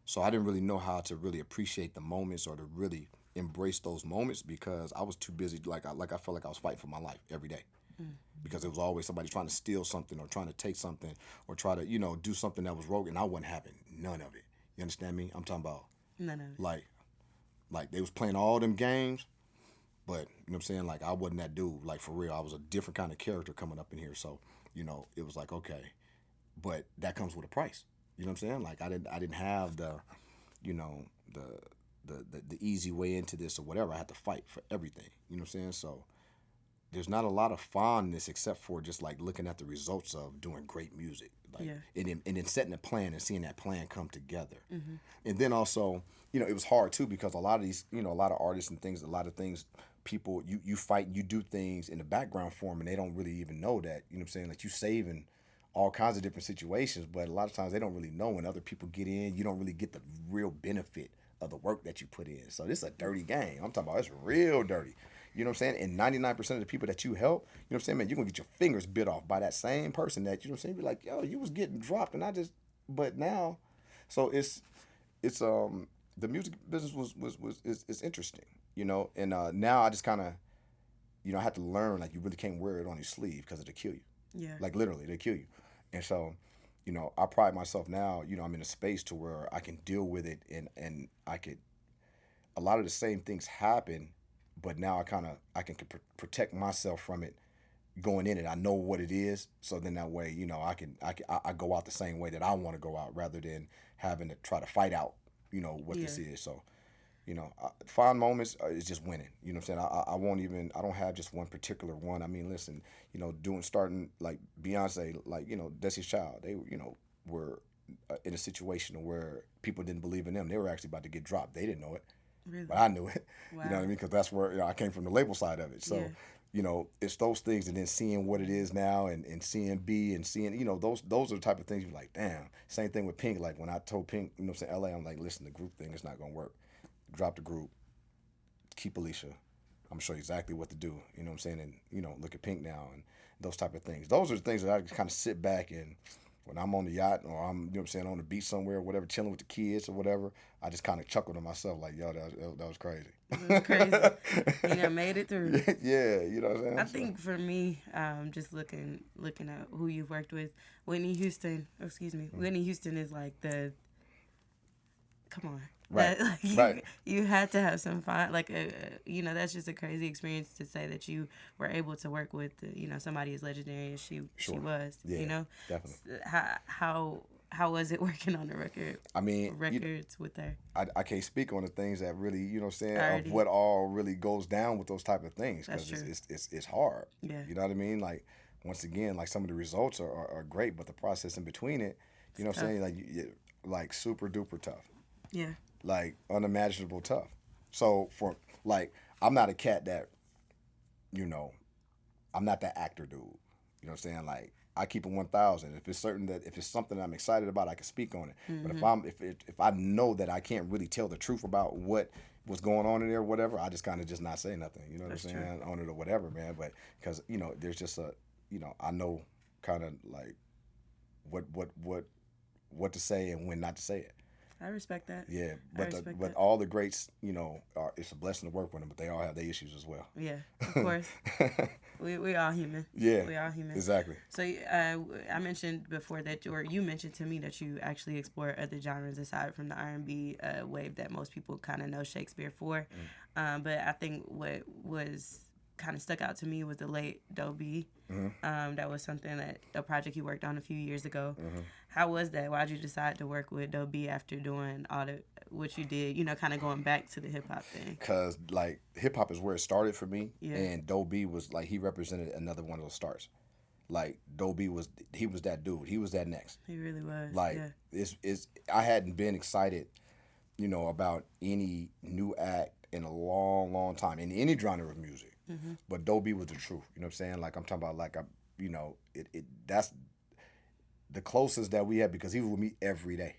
So I didn't really know how to really appreciate the moments or to really embrace those moments because I was too busy. Like I felt like I was fighting for my life every day because it was always somebody trying to steal something or trying to take something or try to do something that was rogue, and I wasn't having none of it. You understand me? I'm talking about None of it. Like they was playing all them games, but you know what I'm saying? Like I wasn't that dude. Like for real, I was a different kind of character coming up in here. So it was like okay, but that comes with a price. You know what I'm saying? Like I didn't have the easy way into this or whatever. I had to fight for everything. You know what I'm saying? So there's not a lot of fondness except for just like looking at the results of doing great music. Like, yeah. and then setting a plan and seeing that plan come together. And then also, it was hard too because a lot of these, a lot of artists and things, a lot of things, people, you fight, you do things in the background for them and they don't really even know that, you know what I'm saying? Like you saving all kinds of different situations, but a lot of times they don't really know when other people get in, you don't really get the real benefit of the work that you put in. So this is a dirty game. I'm talking about it's real dirty. You know what I'm saying? And 99% of the people that you help, you know what I'm saying, man, you're going to get your fingers bit off by that same person that, you know what I'm saying, be like, yo, you was getting dropped and but now, so it's the music business is interesting, and now I just kind of, I had to learn, like, you really can't wear it on your sleeve because it'll kill you. Yeah. Like, literally, it'll kill you. And so, I pride myself now, I'm in a space to where I can deal with it and a lot of the same things happen, but now I can protect myself from it going in it. I know what it is, so then that way, I go out the same way that I want to go out rather than having to try to fight out, what this is. So, fond moments is just winning. You know what I'm saying? I don't have just one particular one. I mean, listen, starting like Beyonce, like, Destiny's Child, they, were in a situation where people didn't believe in them. They were actually about to get dropped. They didn't know it. Really? But I knew it. Wow. You know what I mean? Because that's where I came from, the label side of it. So, it's those things, and then seeing what it is now, and seeing B and seeing, those are the type of things you're like, damn. Same thing with Pink. Like when I told Pink, I'm saying, LA, I'm like, listen, the group thing is not gonna work. Drop the group. Keep Alicia. I'm gonna show you exactly what to do. You know what I'm saying? And look at Pink now and those type of things. Those are the things that I kind of sit back and. When I'm on the yacht or I'm, you know what I'm saying, on the beach somewhere or whatever, chilling with the kids or whatever, I just kind of chuckle to myself like, yo, that was crazy. It was crazy. You made it through. Yeah, you know what I'm saying? I think for me, just looking at who you've worked with, Whitney Houston is like come on. Right. Right. You had to have some fun. Like, that's just a crazy experience to say that you were able to work with, somebody as legendary as she was. Yeah, definitely. How was it working on the record? I mean, records with her. I can't speak on the things that really, you know what I'm saying, of what all really goes down with those type of things because it's hard. Yeah. You know what I mean? Like, once again, like some of the results are great, but the process in between it, you know what I'm saying, like super duper tough. Yeah. Like unimaginable tough. So I'm not a cat that, I'm not that actor dude. You know what I'm saying? Like I keep it 1,000. If it's something that I'm excited about, I can speak on it. Mm-hmm. But if I know that I can't really tell the truth about what was going on in there or whatever, I just kind of just not say nothing. You know what I'm saying? On it or whatever, man. But because there's just I know kind of like what to say and when not to say it. I respect that. Yeah, I but respect but that. all the greats, it's a blessing to work with them, but they all have their issues as well. Yeah, of course. We all human. Yeah, We all human. exactly. So I mentioned before that, or you mentioned to me that you actually explore other genres aside from the R&B wave that most people kind of know Shakespeare for. But I think what was kind of stuck out to me was the late Dobby. That was something that a project you worked on a few years ago. How was that? Why'd you decide to work with Dobby after doing all the what you did? Kind of going back to the hip hop thing. Cause like hip hop is where it started for me, Yeah. and Dobby was like he represented another one of those stars. Like Dobby was that dude. He was that next. He really was. Like Yeah. it's I hadn't been excited, about any new act in a long, long time in any genre of music. But Dobby was the truth. You know what I'm saying? Like I'm talking about like that's the closest that we had because he was with me every day.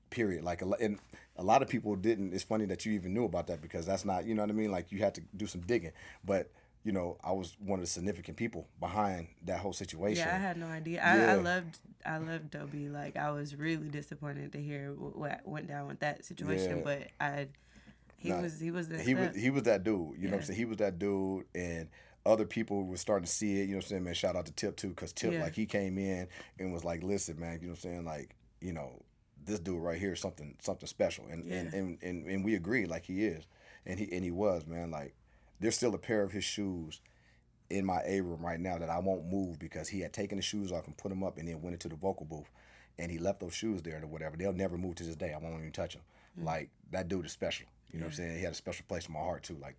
Period. Like and a lot of people didn't. It's funny that you even knew about that because that's not. You know what I mean? Like you had to do some digging, but. I was one of the significant people behind that whole situation. Yeah, I had no idea. Yeah. I loved Dobby. Like I was really disappointed to hear what went down with that situation. Yeah. But he was the next he step. was that dude. You know what I'm saying? He was that dude, and other people were starting to see it. You know what I'm saying? Man, shout out to Tip too, because Tip like he came in and was like, listen, man. You know what I'm saying? Like this dude right here is something special, and we agreed like he is, and he was, man. Like there's still a pair of his shoes in my A room right now that I won't move because he had taken the shoes off and put them up and then went into the vocal booth and he left those shoes there or whatever. They'll never move to this day. I won't even touch them. Like that dude is special. You know what I'm saying? He had a special place in my heart too. Like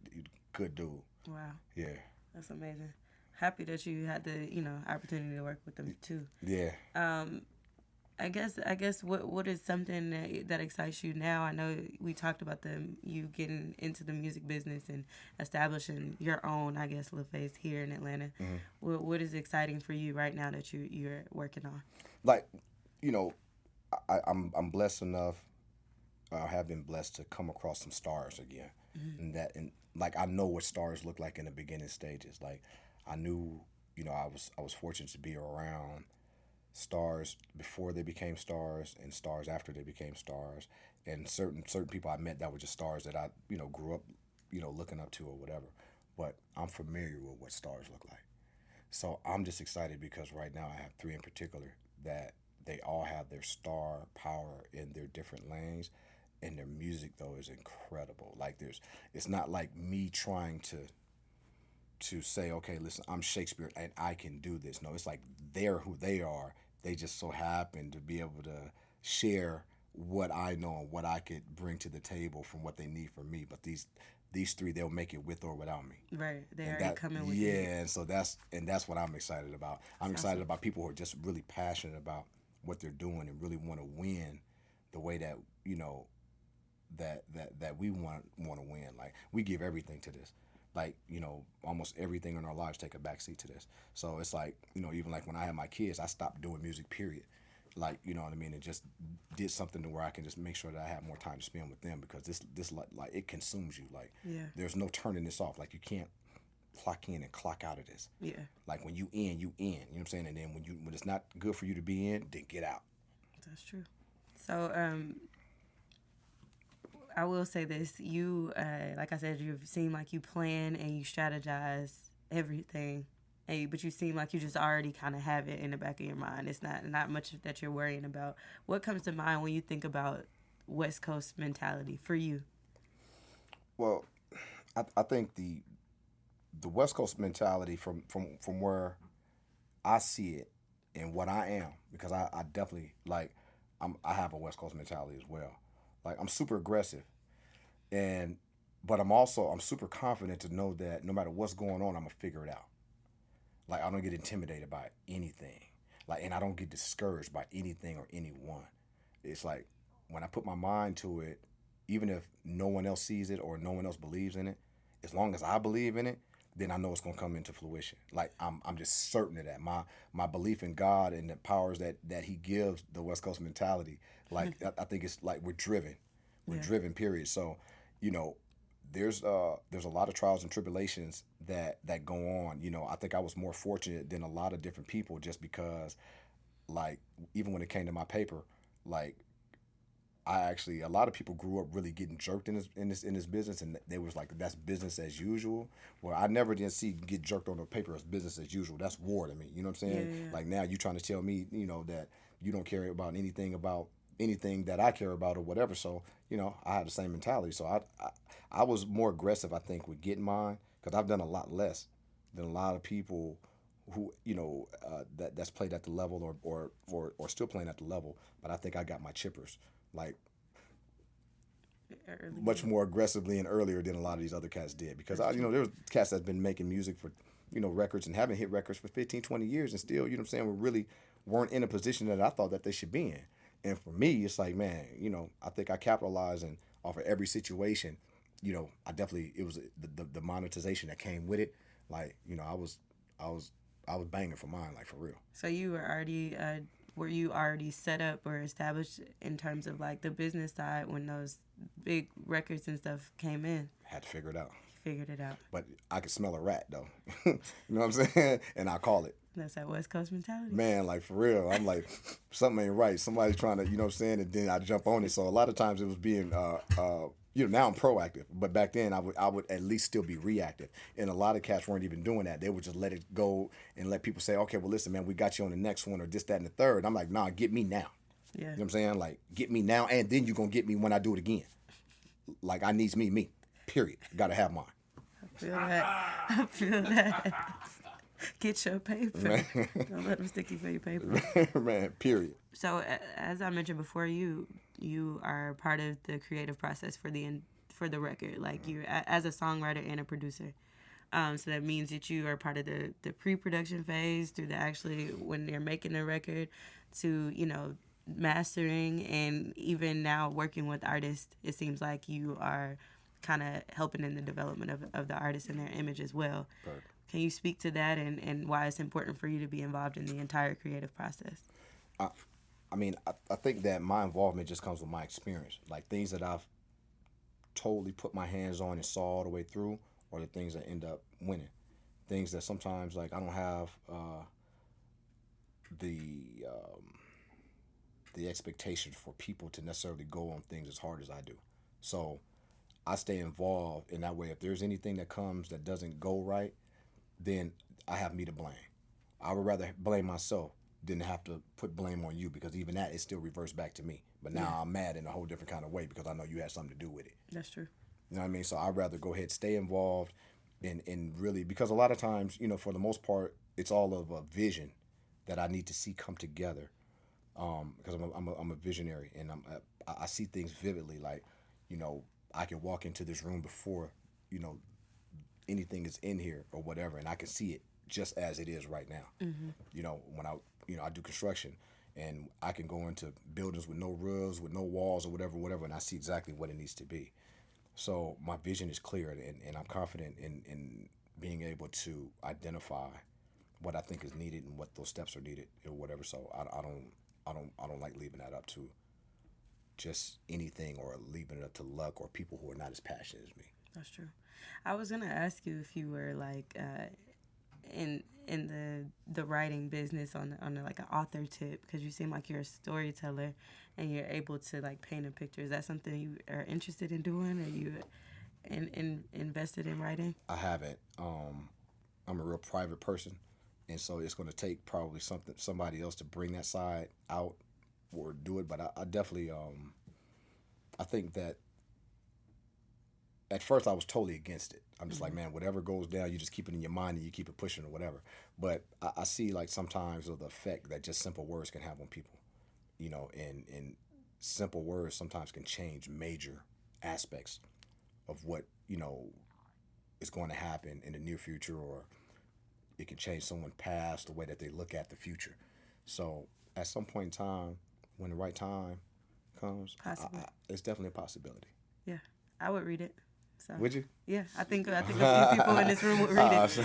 good dude. Wow. Yeah. That's amazing. Happy that you had the opportunity to work with them too. Yeah. I guess what is something that excites you now? I know we talked about you getting into the music business and establishing your own, I guess, little face here in Atlanta. What is exciting for you right now that you're working on? Like, I'm blessed enough. I have been blessed to come across some stars again, and like I know what stars look like in the beginning stages. Like I knew, I was fortunate to be around stars before they became stars and stars after they became stars, and certain people I met that were just stars that I grew up looking up to or whatever. But I'm familiar with what stars look like, so I'm just excited because right now I have 3 in particular that they all have their star power in their different lanes, and their music though is incredible. Like it's not like me trying to say, okay, listen, I'm Shakespeare and I can do this. No, it's like they're who they are. They just so happen to be able to share what I know and what I could bring to the table from what they need from me. But these 3, they'll make it with or without me. Right, they already coming with you. you. Yeah, and so that's what I'm excited about. I'm excited about people who are just really passionate about what they're doing and really want to win the way that that we want to win. Like we give everything to this. Like, almost everything in our lives take a backseat to this. So it's like, even like when I had my kids, I stopped doing music, period. Like, you know what I mean? And just did something to where I can just make sure that I have more time to spend with them because this like it consumes you. Like, there's no turning this off. Like, you can't clock in and clock out of this. Yeah. Like, when you in, you in. You know what I'm saying? And then when it's not good for you to be in, then get out. That's true. So, I will say this: you, like I said, you seem like you plan and you strategize everything, but you seem like you just already kind of have it in the back of your mind. It's not much that you're worrying about. What comes to mind when you think about West Coast mentality for you? Well, I think the West Coast mentality from where I see it and what I am, because I definitely I have a West Coast mentality as well. Like I'm super aggressive, but I'm super confident to know that no matter what's going on, I'm gonna figure it out. Like I don't get intimidated by anything, and I don't get discouraged by anything or anyone. It's like when I put my mind to it, even if no one else sees it or no one else believes in it, as long as I believe in it, then I know it's gonna come into fruition. Like I'm just certain of that. My belief in God and the powers that He gives the West Coast mentality. Like I think it's like we're driven. We're driven, period. So, there's a lot of trials and tribulations that go on. I think I was more fortunate than a lot of different people just because, like, even when it came to my paper, like a lot of people grew up really getting jerked in this business, and they was like, that's business as usual. Well, I never did see get jerked on the paper as business as usual. That's war to me. You know what I'm saying? Yeah. Like now you trying to tell me, that you don't care about anything that I care about or whatever. So I had the same mentality. So I was more aggressive, I think, with getting mine because I've done a lot less than a lot of people who that's played at the level or still playing at the level. But I think I got my chippers like Early. much more aggressively and earlier than a lot of these other cats did because there's cats that's been making music for records and haven't hit records for 15, 20 years and still we really weren't in a position that I thought that they should be in. And for me, it's like, man, I think I capitalized and off of every situation. I definitely, it was the monetization that came with it. Like, I was banging for mine, like for real. So you were you already set up or established in terms of like the business side when those big records and stuff came in? Had to figure it out. Figured it out. But I could smell a rat though. You know what I'm saying? And I call it. That's that West Coast mentality. Man, like for real. I'm like, something ain't right. Somebody's trying to, and then I jump on it. So a lot of times it was being now I'm proactive, but back then I would at least still be reactive. And a lot of cats weren't even doing that. They would just let it go and let people say, okay, well, listen, man, we got you on the next one or this, that, and the third. I'm like, nah, get me now. Yeah. You know what I'm saying? Like, get me now, and then you're going to get me when I do it again. Like, I needs me, period. Got to have mine. I feel that. Get your paper. Man. Don't let them stick you for your paper. Man, period. So, as I mentioned before, you are part of the creative process for the record. Like you, as a songwriter and a producer. So that means that you are part of the pre-production phase through the actually when they're making the record to mastering, and even now working with artists. It seems like you are kind of helping in the development of the artist and their image as well. Perfect. Can you speak to that and why it's important for you to be involved in the entire creative process? I think that my involvement just comes with my experience. Like things that I've totally put my hands on and saw all the way through are the things that end up winning. Things that sometimes like I don't have the expectation for people to necessarily go on things as hard as I do. So I stay involved in that way. If there's anything that comes that doesn't go right, then I have me to blame. I would rather blame myself than have to put blame on you because even that is still reversed back to me. But now I'm mad in a whole different kind of way because I know you had something to do with it. That's true. You know what I mean? So I'd rather go ahead, stay involved in really, because a lot of times, for the most part, it's all of a vision that I need to see come together. Because I'm a visionary and I see things vividly. Like, I can walk into this room before, anything is in here or whatever, and I can see it just as it is right now. Mm-hmm. When I do construction, and I can go into buildings with no roofs, with no walls or whatever, and I see exactly what it needs to be. So my vision is clear, and I'm confident in being able to identify what I think is needed and what those steps are needed or whatever. So I don't like leaving that up to just anything or leaving it up to luck or people who are not as passionate as me. That's true. I was gonna ask you if you were like in the writing business on like an author tip, because you seem like you're a storyteller and you're able to like paint a picture. Is that something you are interested in doing? Are you invested in writing? I haven't. I'm a real private person, and so it's going to take probably somebody else to bring that side out or do it. But I definitely I think that at first I was totally against it. I'm just like, man, whatever goes down, you just keep it in your mind and you keep it pushing or whatever. But I see like sometimes of the effect that just simple words can have on people, and simple words sometimes can change major aspects of what, is going to happen in the near future, or it can change someone's past, the way that they look at the future. So at some point in time, when the right time comes, it's definitely a possibility. Yeah, I would read it. So. Would you? Yeah, I think a few people in this room would read it.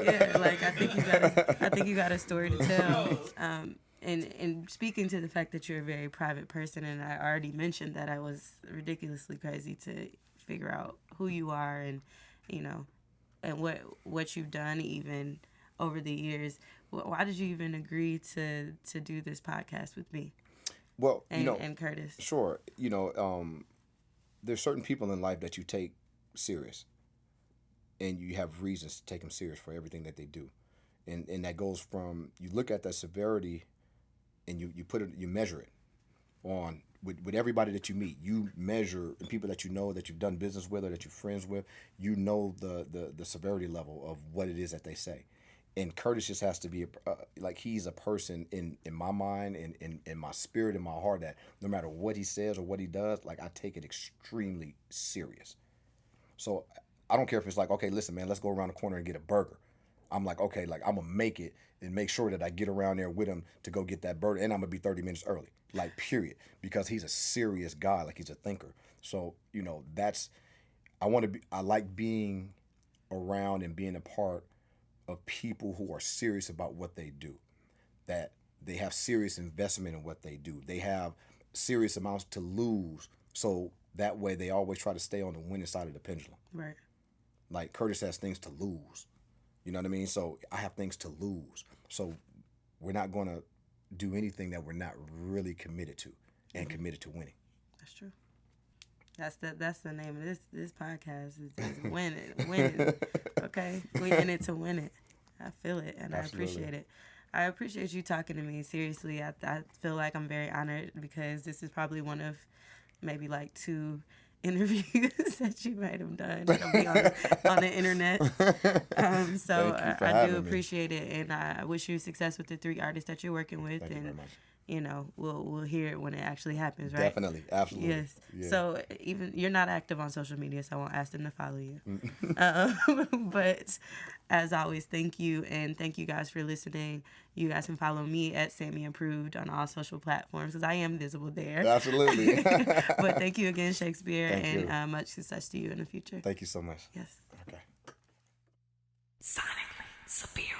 Yeah, like I think you got a story to tell. And speaking to the fact that you're a very private person, and I already mentioned that I was ridiculously crazy to figure out who you are and and what you've done even over the years. Why did you even agree to do this podcast with me? Well, and Curtis. Sure. There's certain people in life that you take serious, and you have reasons to take them serious for everything that they do, and that goes from, you look at that severity, and you measure it on with everybody that you meet. You measure the people that you know, that you've done business with, or that you're friends with. You know the severity level of what it is that they say. And Curtis just has to be like, he's a person in my mind and in my spirit, in my heart, that no matter what he says or what he does, like, I take it extremely serious. So I don't care if it's like, okay, listen, man, let's go around the corner and get a burger. I'm like, okay, like, I'm gonna make it and make sure that I get around there with him to go get that burger, and I'm gonna be 30 minutes early, like, period, because he's a serious guy, like, he's a thinker. So I like being around and being a part of people who are serious about what they do, that they have serious investment in what they do. They have serious amounts to lose, so that way they always try to stay on the winning side of the pendulum. Right. Like, Curtis has things to lose. You know what I mean? So I have things to lose. So we're not going to do anything that we're not really committed to and committed to winning. That's true. That's the name of this podcast is win it. Okay, we in it to win it. I feel it, and absolutely. I appreciate it. I appreciate you talking to me. Seriously, I feel like I'm very honored, because this is probably one of maybe like 2 interviews that you might have done. It'll be on the internet. So I do appreciate it, and I wish you success with the 3 artists that you're working with. Thank you very much. We'll hear it when it actually happens, right? Definitely, absolutely. Yes. Yeah. So even you're not active on social media, so I won't ask them to follow you. But as always, thank you, and thank you guys for listening. You guys can follow me at Sammy Improved on all social platforms, because I am visible there. Absolutely. But thank you again, Shakespeare, and much success to you in the future. Thank you so much. Yes. Okay. Sonically superior.